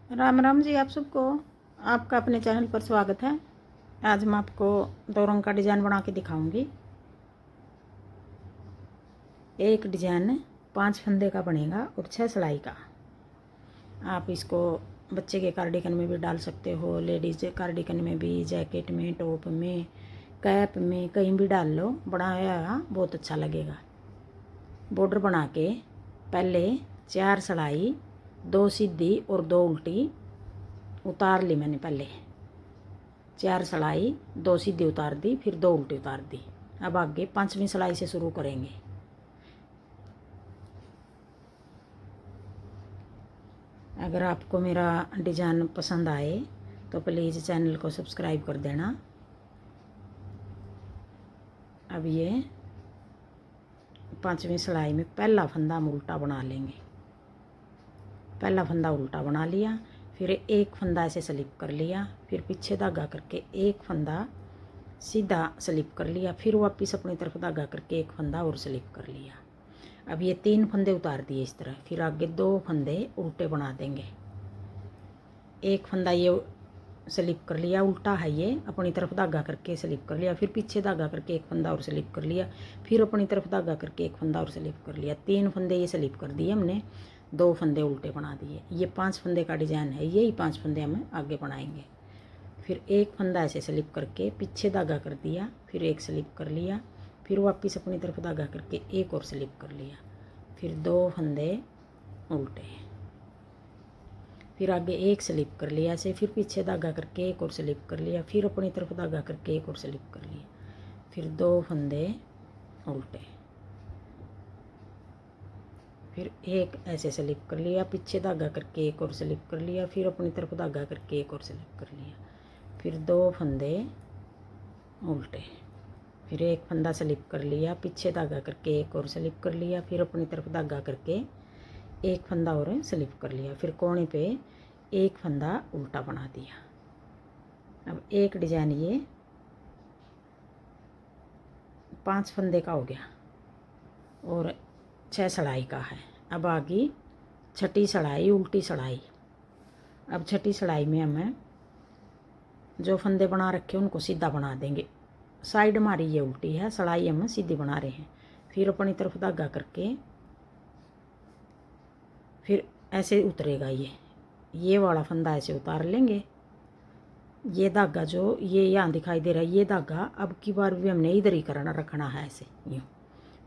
राम राम जी आप सबको। आपका अपने चैनल पर स्वागत है। आज मैं आपको 2 रंग का डिज़ाइन बना के दिखाऊंगी। एक डिज़ाइन 5 फंदे का बनेगा और 6 सिलाई का। आप इसको बच्चे के कार्डिगन में भी डाल सकते हो, लेडीज़ कार्डिगन में भी, जैकेट में, टॉप में, कैप में, कहीं भी डाल लो। बनाया बहुत अच्छा लगेगा। बॉर्डर बना के पहले 4 सिलाई, 2 सीधी और 2 उल्टी उतार ली मैंने। पहले 4 सिलाई, 2 सीधी उतार दी, फिर 2 उल्टी उतार दी। अब आगे 5वीं सिलाई से शुरू करेंगे। अगर आपको मेरा डिज़ाइन पसंद आए तो प्लीज़ चैनल को सब्सक्राइब कर देना। अब ये 5वीं सिलाई में पहला फंदा हम उल्टा बना लेंगे। पहला फंदा उल्टा बना लिया, फिर एक फंदा ऐसे स्लिप कर लिया, फिर पीछे धागा करके एक फंदा सीधा स्लिप कर लिया, फिर वापस अपनी तरफ धागा करके एक फंदा और स्लिप कर लिया। अब ये 3 फंदे उतार दिए इस तरह। फिर आगे 2 फंदे उल्टे बना देंगे। एक फंदा ये स्लिप कर लिया, उल्टा है ये, अपनी तरफ धागा करके स्लिप कर लिया, फिर पीछे धागा करके एक फंदा और स्लिप कर लिया, फिर अपनी तरफ धागा करके एक फंदा और स्लिप कर लिया। 3 फंदे ये स्लिप कर दिए हमने, 2 फंदे उल्टे बना दिए। ये 5 फंदे का डिज़ाइन है। यही 5 फंदे हम आगे बनाएंगे। फिर एक फंदा ऐसे स्लिप करके पीछे धागा कर दिया, फिर एक स्लिप कर लिया, फिर वापस अपनी तरफ धागा करके एक और स्लिप कर लिया, फिर 2 फंदे उल्टे, फिर आगे एक स्लिप कर लिया ऐसे, फिर पीछे धागा करके एक और स्लिप कर लिया, फिर अपनी तरफ धागा करके एक और स्लिप कर लिया, फिर 2 फंदे उल्टे, फिर एक ऐसे स्लिप कर लिया, पीछे धागा करके एक और स्लिप कर लिया, फिर अपनी तरफ धागा करके एक और स्लिप कर लिया, फिर 2 फंदे उल्टे, फिर एक फंदा स्लिप कर लिया, पीछे धागा करके एक और स्लिप कर लिया, फिर अपनी तरफ धागा करके एक फंदा और स्लिप कर लिया, फिर कोने पे एक फंदा उल्टा बना दिया। अब एक डिज़ाइन ये 5 फंदे का हो गया और 6 सिलाई का है। अब आगे 6ठी सिलाई, उल्टी सिलाई। अब 6ठी सिलाई में हमें जो फंदे बना रखे उनको सीधा बना देंगे। साइड हमारी ये उल्टी है, सिलाई हम सीधी बना रहे हैं। फिर अपनी तरफ धागा करके फिर ऐसे उतरेगा ये वाला फंदा ऐसे उतार लेंगे। ये धागा जो ये यहाँ दिखाई दे रहा है, ये धागा अब की बार भी हमने इधर ही करना रखना है ऐसे यूँ।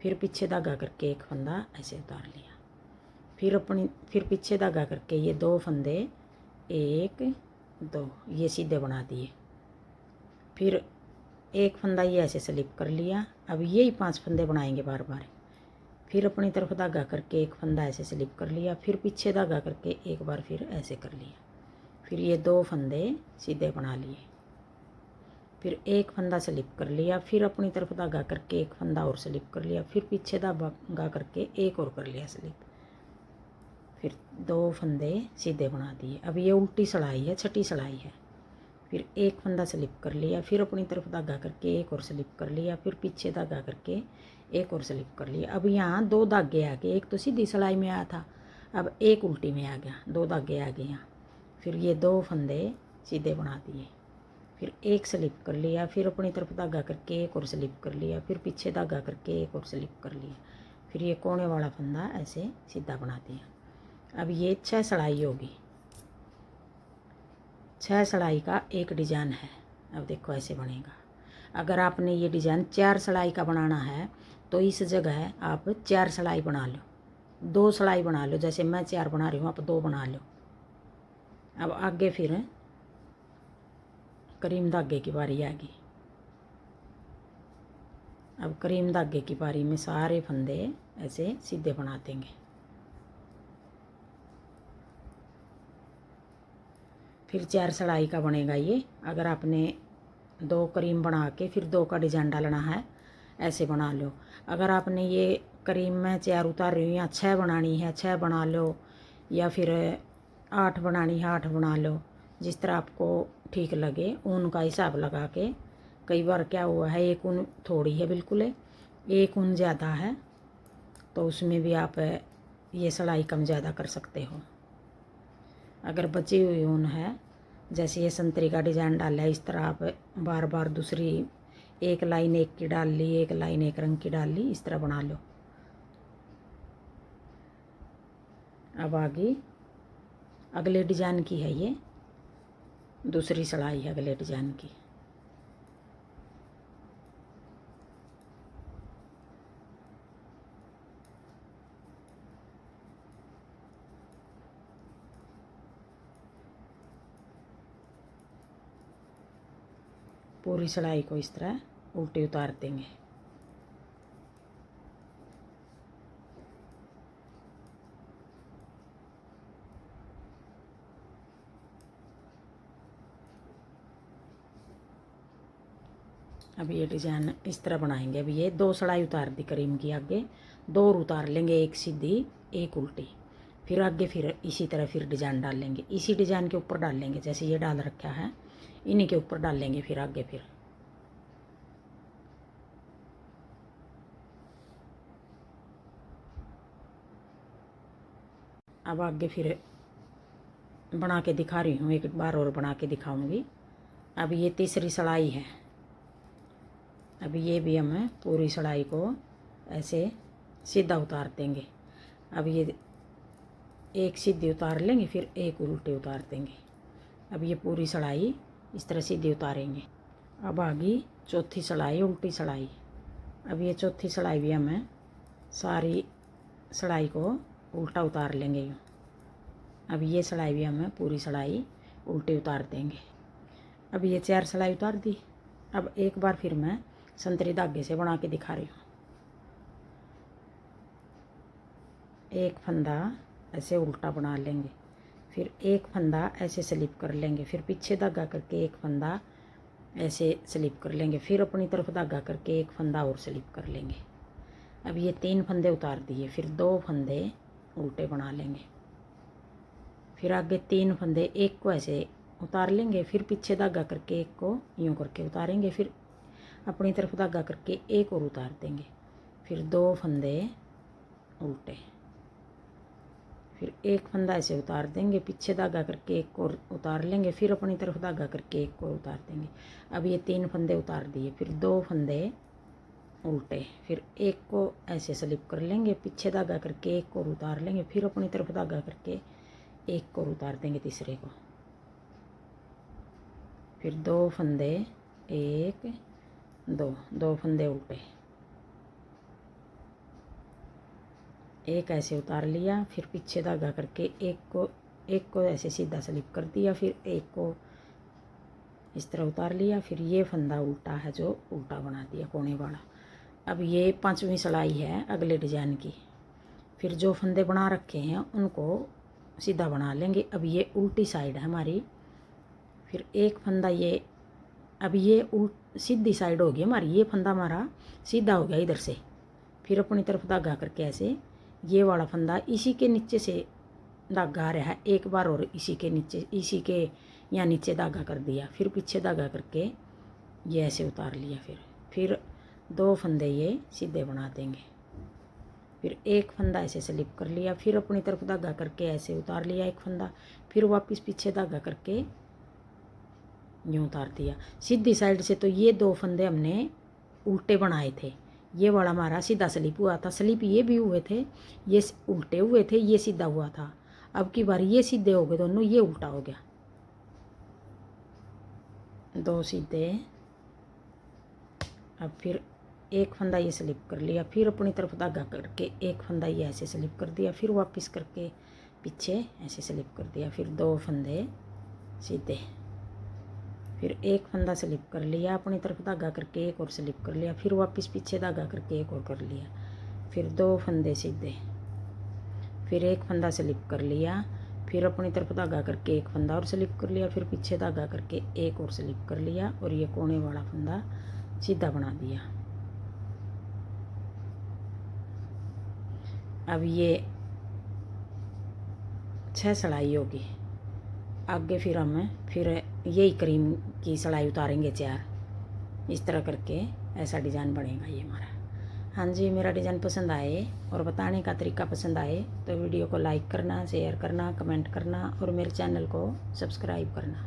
फिर पीछे धागा करके एक फंदा ऐसे उतार लिया, फिर पीछे धागा करके ये 2 फंदे 1 2 ये सीधे बना दिए, फिर एक फंदा ये ऐसे स्लिप कर लिया। अब यही 5 फंदे बनाएंगे बार बार। फिर अपनी तरफ धागा करके एक फंदा ऐसे स्लिप कर लिया, फिर पीछे धागा करके एक बार फिर ऐसे कर लिया, फिर ये 2 फंदे सीधे बना लिए, फिर एक फंदा स्लिप कर लिया, फिर अपनी तरफ धागा करके एक फंदा और स्लिप कर लिया, फिर पीछे धागा करके एक और कर लिया स्लिप, फिर 2 फंदे सीधे बना दिए। अब ये उल्टी सिलाई है, 6ठी सिलाई है। फिर एक फंदा स्लिप कर लिया, फिर अपनी तरफ धागा करके एक और स्लिप कर लिया, फिर पीछे धागा करके एक और स्लिप कर लिया। अब यहाँ 2 धागे आ गए, एक तो सीधी सिलाई में आया था, अब एक उल्टी में आ गया, 2 धागे आ गए यहाँ। फिर ये 2 फंदे सीधे बना दिए, फिर एक स्लिप कर लिया, फिर अपनी तरफ धागा करके एक और स्लिप कर लिया, फिर पीछे धागा करके एक और स्लिप कर लिया, फिर ये कोने वाला फंदा ऐसे सीधा बना दिया। अब ये 6 सिलाई होगी। 6 सिलाई का एक डिज़ाइन है। अब देखो ऐसे बनेगा। अगर आपने ये डिज़ाइन 4 सिलाई का बनाना है तो इस जगह आप 4 सिलाई बना लो, 2 सिलाई बना लो। जैसे मैं 4 बना रही हूँ, आप 2 बना लो। अब आगे फिर करीम धागे की बारी आ गई। अब करीम धागे की बारी में सारे फंदे ऐसे सीधे बना देंगे। फिर 4 सिलाई का बनेगा ये। अगर आपने 2 करीम बना के फिर 2 का डिज़ाइन डालना है, ऐसे बना लो। अगर आपने ये करीम में 4 उतार रही हूँ, या 6 बनानी है 6 बना लो, या फिर 8 बनानी है 8 बना लो, जिस तरह आपको ठीक लगे। ऊन का हिसाब लगा के, कई बार क्या हुआ है एक ऊन थोड़ी है बिल्कुल, एक ऊन ज़्यादा है, तो उसमें भी आप ये सिलाई कम ज़्यादा कर सकते हो। अगर बची हुई ऊन है, जैसे ये संतरी का डिजाइन डाला है, इस तरह आप बार बार दूसरी एक लाइन एक की डाल ली, एक लाइन एक रंग की डाल ली, इस तरह बना लो। अब आगे अगले डिजाइन की है, ये दूसरी सिलाई है अगले डिजाइन की। पूरी सिलाई को इस तरह उल्टी उतार देंगे। अब ये डिजाइन इस तरह बनाएंगे। अब ये 2 सिलाई उतार दी करीम की, आगे 2 और उतार लेंगे, एक सीधी एक उल्टी, फिर आगे फिर इसी तरह फिर डिजाइन डाल लेंगे, इसी डिजाइन के ऊपर डाल लेंगे, जैसे ये डाल रखा है इन्हीं के ऊपर डाल लेंगे, फिर आगे फिर अब आगे फिर बना के दिखा रही हूँ, एक बार और बना के दिखाऊंगी। अब ये तीसरी सिलाई है। अब ये भी हम पूरी सिलाई को ऐसे सीधा उतार देंगे। अब ये एक सीधी उतार लेंगे, फिर एक उल्टी उतार देंगे। अब ये पूरी सिलाई इस तरह सीधी उतारेंगे। अब आगे चौथी सिलाई उल्टी सिलाई। अब ये चौथी सिलाई भी हमें सारी सिलाई को उल्टा उतार लेंगे यूँ। अब ये सिलाई भी हमें पूरी सिलाई उल्टी उतार देंगे। अब ये 4 सिलाई उतार दी। अब एक बार फिर मैं संतरी धागे से बना के दिखा रही हूँ। एक फंदा ऐसे उल्टा बना लेंगे, फिर एक फंदा ऐसे स्लिप कर लेंगे, फिर पीछे धागा करके एक फंदा ऐसे स्लिप कर लेंगे, फिर अपनी तरफ धागा करके एक फंदा और स्लिप कर लेंगे। अब ये 3 फंदे उतार दिए, फिर 2 फंदे उल्टे बना लेंगे, फिर आगे 3 फंदे, एक को ऐसे उतार लेंगे, फिर पीछे धागा करके एक को यूँ करके उतारेंगे, फिर अपनी तरफ धागा करके एक और उतार देंगे, फिर 2 फंदे उल्टे, फिर एक फंदा ऐसे उतार देंगे, पीछे धागा करके एक और उतार लेंगे, फिर अपनी तरफ धागा करके एक और उतार देंगे। अब ये 3 फंदे उतार दिए, फिर 2 फंदे उल्टे, फिर एक को ऐसे स्लिप कर लेंगे, पीछे धागा करके एक और उतार लेंगे, फिर अपनी तरफ धागा करके एक और उतार देंगे तीसरे को, फिर 2 फंदे, 1 2 फंदे उल्टे, एक ऐसे उतार लिया, फिर पीछे धागा करके एक को ऐसे सीधा स्लिप कर दिया, फिर एक को इस तरह उतार लिया, फिर ये फंदा उल्टा है जो उल्टा बना दिया कोने वाला। अब ये 5वीं सिलाई है अगले डिजाइन की। फिर जो फंदे बना रखे हैं उनको सीधा बना लेंगे। अब ये उल्टी साइड है हमारी, फिर एक फंदा ये, अब ये सीधी साइड होगी हमारी, ये फंदा हमारा सीधा हो गया इधर से, फिर अपनी तरफ धागा करके ऐसे ये वाला फंदा इसी के नीचे से धागा आ रहा है, एक बार और इसी के नीचे, इसी के यहाँ नीचे धागा कर दिया, फिर पीछे धागा करके ये ऐसे उतार लिया, फिर 2 फंदे ये सीधे बना देंगे, फिर एक फंदा ऐसे स्लिप कर लिया, फिर अपनी तरफ धागा करके ऐसे उतार लिया एक फंदा, फिर वापस पीछे धागा करके यूँ उतार दिया। सीधी साइड से तो ये 2 फंदे हमने उल्टे बनाए थे, ये वाला हमारा सीधा स्लिप हुआ था, स्लिप ये भी हुए थे, ये उल्टे हुए थे, ये सीधा हुआ था। अब की बार ये सीधे हो गए दोनों, ये उल्टा हो गया, 2 सीधे। अब फिर एक फंदा ये स्लिप कर लिया, फिर अपनी तरफ धागा करके एक फंदा ये ऐसे स्लिप कर दिया, फिर वापस करके पीछे ऐसे स्लिप कर दिया, फिर 2 फंदे सीधे, फिर एक फंदा स्लिप कर लिया, अपनी तरफ धागा करके एक और स्लिप कर लिया, फिर वापस पीछे धागा करके एक और कर लिया, फिर 2 फंदे सीधे, फिर एक फंदा स्लिप कर लिया, फिर अपनी तरफ धागा करके एक फंदा और स्लिप कर लिया, फिर पीछे धागा करके एक और स्लिप कर लिया, और ये कोने वाला फंदा सीधा बना दिया। अब ये 6 सिलाई होगी। आगे फिर हम फिर यही क्रीम की सिलाई उतारेंगे 4, इस तरह करके ऐसा डिज़ाइन बनेगा ये हमारा। हाँ जी, मेरा डिज़ाइन पसंद आए और बताने का तरीका पसंद आए तो वीडियो को लाइक करना, शेयर करना, कमेंट करना और मेरे चैनल को सब्सक्राइब करना।